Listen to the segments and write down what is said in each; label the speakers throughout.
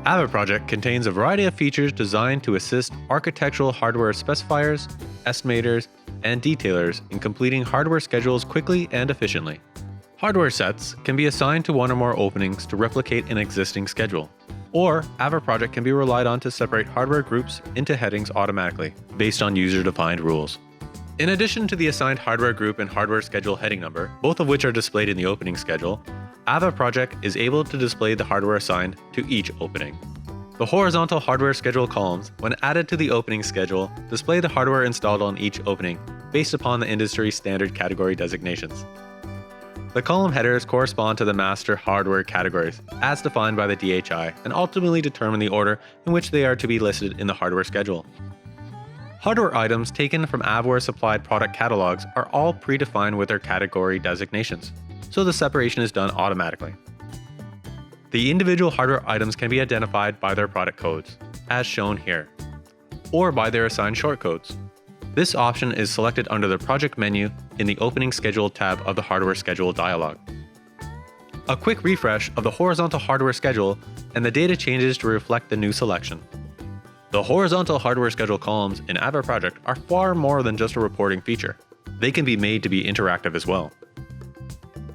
Speaker 1: AVAproject contains a variety of features designed to assist architectural hardware specifiers, estimators, and detailers in completing hardware schedules quickly and efficiently. Hardware sets can be assigned to one or more openings to replicate an existing schedule, or AVAproject can be relied on to separate hardware groups into headings automatically, based on user-defined rules. In addition to the assigned hardware group and hardware schedule heading number, both of which are displayed in the opening schedule, AVAproject is able to display the hardware assigned to each opening. The horizontal hardware schedule columns, when added to the opening schedule, display the hardware installed on each opening, based upon the industry standard category designations. The column headers correspond to the master hardware categories, as defined by the DHI, and ultimately determine the order in which they are to be listed in the hardware schedule. Hardware items taken from Avware supplied product catalogs are all predefined with their category designations, so the separation is done automatically. The individual hardware items can be identified by their product codes, as shown here, or by their assigned shortcodes. This option is selected under the project menu in the Opening Schedule tab of the Hardware Schedule dialog. A quick refresh of the horizontal hardware schedule and the data changes to reflect the new selection. The horizontal hardware schedule columns in AVAproject are far more than just a reporting feature. They can be made to be interactive as well.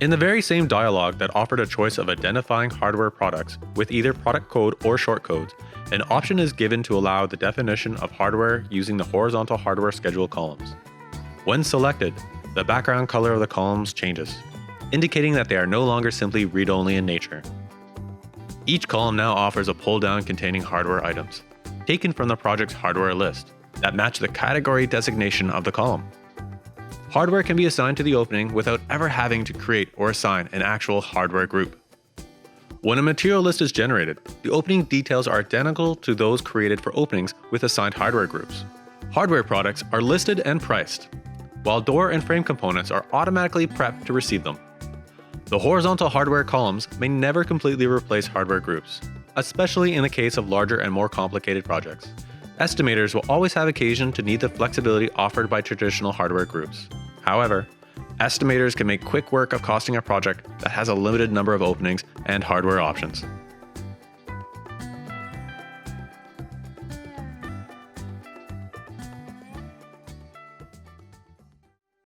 Speaker 1: In the very same dialog that offered a choice of identifying hardware products with either product code or shortcodes, an option is given to allow the definition of hardware using the horizontal hardware schedule columns. When selected, the background color of the columns changes, indicating that they are no longer simply read-only in nature. Each column now offers a pull-down containing hardware items, taken from the project's hardware list, that match the category designation of the column. Hardware can be assigned to the opening without ever having to create or assign an actual hardware group. When a material list is generated, the opening details are identical to those created for openings with assigned hardware groups. Hardware products are listed and priced, while door and frame components are automatically prepped to receive them. The horizontal hardware columns may never completely replace hardware groups, especially in the case of larger and more complicated projects. Estimators will always have occasion to need the flexibility offered by traditional hardware groups. However, estimators can make quick work of costing a project that has a limited number of openings and hardware options.